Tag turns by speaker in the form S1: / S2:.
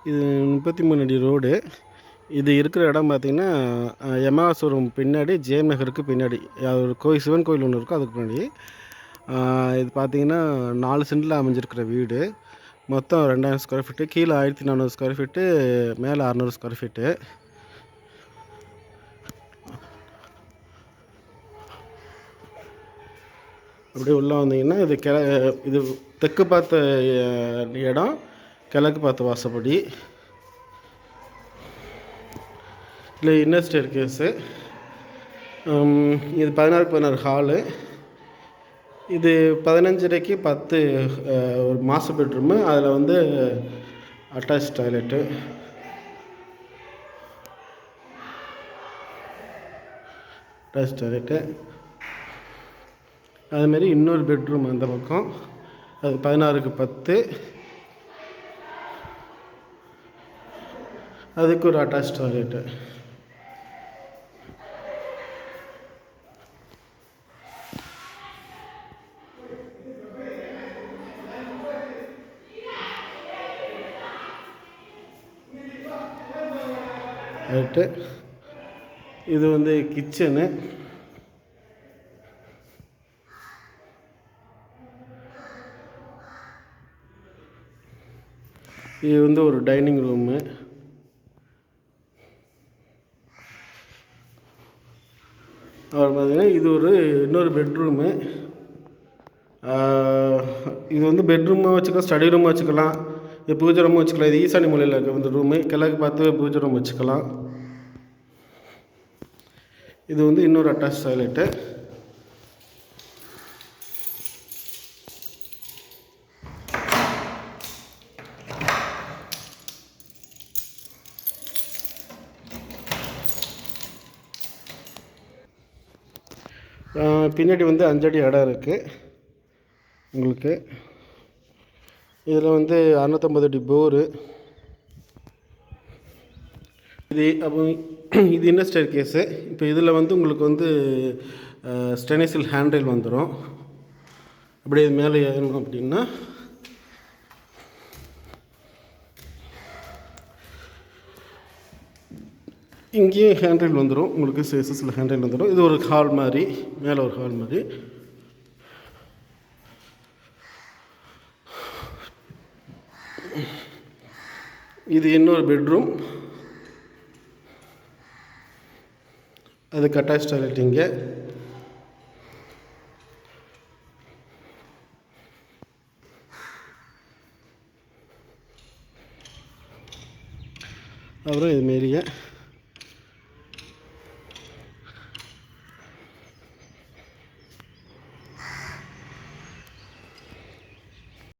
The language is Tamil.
S1: இது 33 அடி ரோடு. இது இருக்கிற இடம் பார்த்திங்கன்னா, யமஹா ஷோரூம் பின்னாடி ஜேஎம் நகருக்கு பின்னாடி ஒரு கோயில், சிவன் கோயில் ஒன்று இருக்கும், அதுக்கு பின்னாடி. இது பார்த்திங்கன்னா 4 சென்டில் அமைஞ்சிருக்கிற வீடு. மொத்தம் 2000 ஸ்கொயர் ஃபீட்டு, கீழே 1400 ஸ்கொயர் ஃபீட்டு, மேலே 600 ஸ்கொயர் ஃபீட்டு. அப்படியே உள்ளே வந்தீங்கன்னா இது தெற்கு பார்த்த இடம், கிழக்கு பார்த்த வாசப்படி. இல்லை இன்னர் ஸ்டேர் கேஸு. இது 16x16 ஹாலு. இது 15.5க்கு 10 ஒரு மாஸ்டர் பெட்ரூமு. அதில் வந்து அட்டாச் டாய்லெட்டு. அதுமாரி இன்னொரு பெட்ரூம் அந்த பக்கம், அது 16க்கு 10. அதுக்கு ஒரு அட்டாச் டாய்லெட்டு. ரைட்டு. இது வந்து கிச்சனு. இது வந்து ஒரு டைனிங் ரூமு. அப்புறம் பார்த்திங்கன்னா இது இன்னொரு பெட்ரூமு. இது வந்து பெட்ரூமாக வச்சுக்கலாம், ஸ்டடி ரூமாக வச்சுக்கலாம், இது பூஜை ரூமாக வச்சுக்கலாம். இது ஈசானி மூலையில் இருக்க இந்த ரூமு, கிழக்கு பார்த்து பூஜை ரூம் வச்சுக்கலாம். இது வந்து இன்னொரு அட்டாச் டாய்லெட்டு. பின்னாடி வந்து 5 அடி இடம் இருக்குது உங்களுக்கு. இதில் வந்து 650 அடி போரு. இது இன்னர் ஸ்டேர் கேஸு. இப்போ இதில் வந்து உங்களுக்கு வந்து ஸ்டெயின்லெஸ் ஸ்டீல் ஹேண்டில் வந்துடும். அப்படியே மேலே ஏறணும் அப்படின்னா இங்கேயும் ஹேண்டில் வந்துடும் உங்களுக்கு, சேசஸில் ஹேண்டில் வந்துடும். இது ஒரு ஹால் மாதிரி, மேலே ஒரு ஹால் மாதிரி. இது இன்னொரு பெட்ரூம், அதுக்கு அட்டாச் டாய்லெட் இங்கே. அப்புறம் இதுமாரியே